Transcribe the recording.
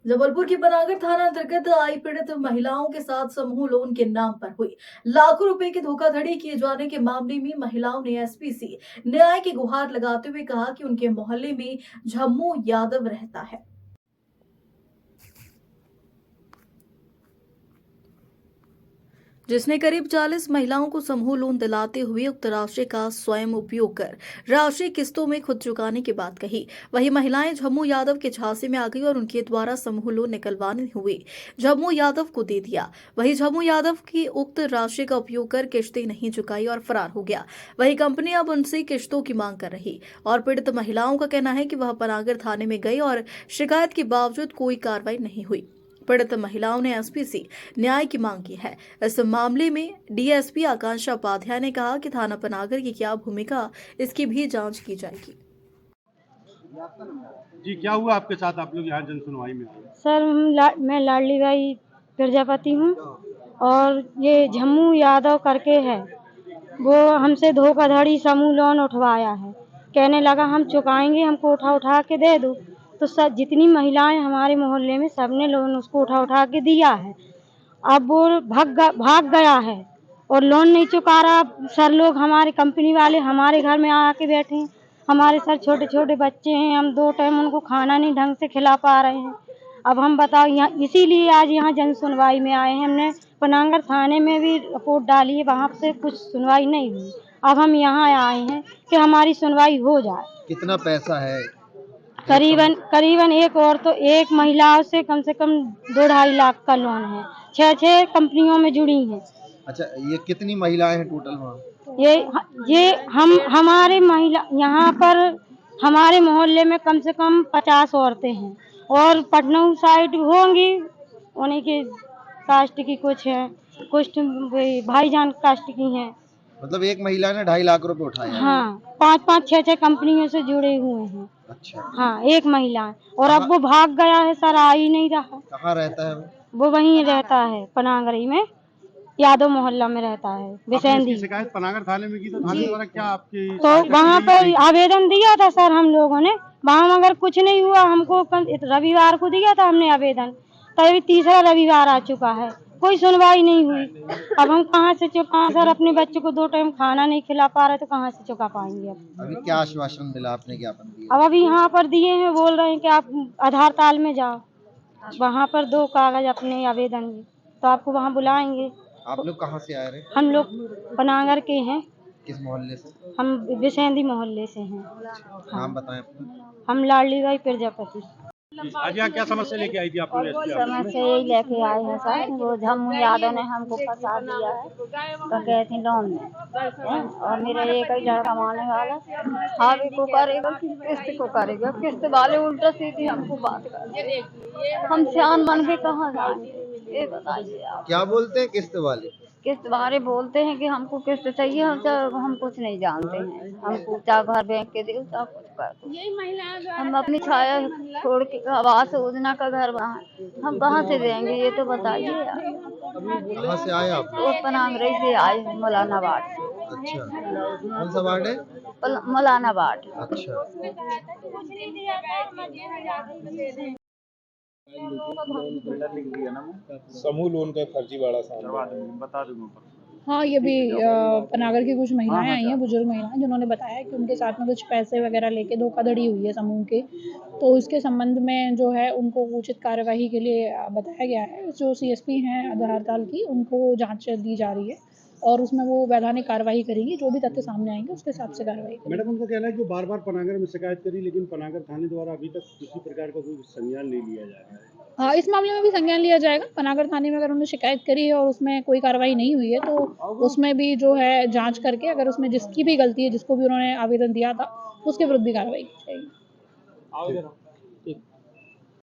जबलपुर की बनागर थाना अंतर्गत आई पीड़ित महिलाओं के साथ समूह लोन के नाम पर हुई लाखों रुपए की धोखाधड़ी किए जाने के मामले में महिलाओं ने एसपी से न्याय की गुहार लगाते हुए कहा कि उनके मोहल्ले में झम्मू यादव रहता है, जिसने करीब 40 महिलाओं को समूह लोन दिलाते हुए उक्त राशि का स्वयं उपयोग कर राशि किस्तों में खुद चुकाने की बात कही। वही महिलाएं झम्मू यादव के झांसे में आ गई और उनके द्वारा समूह लोन निकलवाने हुए झम्मू यादव को दे दिया। वही झम्मू यादव की उक्त राशि का उपयोग कर किश्तें नहीं चुकाई और फरार हो गया। वही कंपनी अब उनसे किश्तों की मांग कर रही और पीड़ित महिलाओं का कहना है कि वह पनागर थाने में गई और शिकायत के बावजूद कोई कार्रवाई नहीं हुई। पीड़ित महिलाओं ने एसपी से न्याय की मांग की है। इस मामले में डीएसपी आकांक्षा उपाध्याय ने कहा कि थाना पनागर की क्या भूमिका, इसकी भी जांच की जाएगी। जी, क्या हुआ आपके साथ? आप लोग यहाँ जन सुनवाई में आए? सर मैं लाडली बाई प्रजापति हूँ और ये झम्मू यादव करके है, वो हमसे धोखाधड़ी समूह लोन उठवाया है। कहने लगा हम चुकाएंगे, हमको उठा उठा के दे दो। तो सब जितनी महिलाएं हमारे मोहल्ले में सबने लोन उसको उठा उठा के दिया है। अब वो भाग गया है और लोन नहीं चुका रहा। सर लोग हमारे कंपनी वाले हमारे घर में आके बैठे हैं। हमारे सर छोटे छोटे बच्चे हैं, हम 2 टाइम उनको खाना नहीं ढंग से खिला पा रहे हैं। अब हम बताओ, यहाँ इसीलिए आज यहाँ जन सुनवाई में आए हैं। हमने पनागर थाने में भी रिपोर्ट डाली है, वहाँ से कुछ सुनवाई नहीं हुई। अब हम यहाँ आए हैं कि हमारी सुनवाई हो जाए। कितना पैसा है? करीबन एक महिला से कम 2-2.5 लाख का लोन है। 6 कंपनियों में जुड़ी हैं। अच्छा, ये कितनी महिलाएं हैं टोटल वहाँ? ये हम हमारे महिला यहाँ पर हमारे मोहल्ले में कम से कम 50 औरतें हैं और पटनऊ साइड होंगी, उन्हीं के कास्ट की कुछ है, कुछ भाईजान कास्ट की हैं। मतलब एक महिला ने 2.5 लाख रुपए उठाए हैं? हाँ, 5-5, 6-6 कंपनियों से जुड़े हुए हैं। अच्छा। हाँ, एक महिला है और अब वो भाग गया है सर, आ ही नहीं रहा। कहाँ रहता है वो? वो वहीं रहता है पनागरी में, यादव मोहल्ला में रहता है, बिसेंदी। शिकायत पनागर थाने में की तो थाने द्वारा क्या आपकी? तो वहाँ पर आवेदन दिया था सर हम लोगों ने, वहाँ मगर कुछ नहीं हुआ। हमको रविवार को दिया था हमने आवेदन, तभी तीसरा रविवार आ चुका है, कोई सुनवाई नहीं हुई। अब हम कहाँ से चुकाएं सर? अपने बच्चों को 2 टाइम खाना नहीं खिला पा रहे तो कहाँ से चुका पाएंगे? अब अभी क्या आश्वासन मिला? आपने ज्ञापन दिया? अब अभी यहाँ पर दिए हैं, बोल रहे हैं कि आप आधार ताल में जाओ, वहाँ पर 2 कागज अपने आवेदन के, तो आपको वहाँ बुलाएंगे। आप लोग कहाँ से आ रहे हैं? हम लोग पनागर के हैं। किस मोहल्ले से? हम बिसेंदी मोहल्ले से हैं। नाम बताएं अपना। हम लाडली बाई प्रजापति। आज यहाँ क्या समस्या लेके आई थी आप लोग? समस्या यही लेके आए हैं सर, वो झम्मू यादव ने हमको फंसा दिया है तो कहती लोन में, और मेरा एक ही लड़का कमाने वाला हावी को करेगा कि किस्त को करेगा। किस्त वाले उल्टा सीधी हमको बात कर, हम सियान बन के कहाँ जाएंगे ये बताइए आप। क्या बोलते हैं किस्त वाले? किस्त वाले बोलते हैं कि हमको किस्त चाहिए, हम कुछ नहीं जानते हैं। हमको चाहे घर बैंक के दे चाहे कुछ कर दो। हम अपनी छाया छोड़ के आवास योजना का घर वहाँ हम कहाँ से देंगे ये तो बताइए यार। कहाँ से आए आप? वो पनागरी से आए हैं, मौलाना वार्ड से। अच्छा, कौन सा वार्ड है? मौलाना वार्ड। अच्छा। समूह लोन का फर्जीवाड़ा सामने बता दूंगा। हाँ, ये भी पनागर की कुछ महिलाएं आई हैं, बुजुर्ग महिलाएं, जिन्होंने बताया कि उनके साथ में कुछ पैसे वगैरह लेके धोखाधड़ी हुई है समूह के। तो इसके संबंध में जो है उनको उचित कार्यवाही के लिए बताया गया है। जो सीएसपी हैं आधारताल की, उनको जांच दी जा रही है और उसमें वो वैधानिक कार्रवाई करेगी। जो भी तथ्य सामने आएंगे उसके हिसाब से कार्रवाई करेगी। मैडम, उनका कहना है कि बार बार पनागर में शिकायत करी लेकिन पनागर थाने द्वारा अभी तक किसी प्रकार का कोई संज्ञान नहीं लिया जा रहा है। हाँ, इस मामले में भी संज्ञान लिया जाएगा। पनागर थाने में अगर उन्होंने शिकायत करी है और उसमें कोई कार्रवाई नहीं हुई है तो उसमें भी जो है जांच करके, अगर उसमें जिसकी भी गलती है, जिसको भी उन्होंने आवेदन दिया था, उसके विरुद्ध भी कार्रवाई की जाएगी।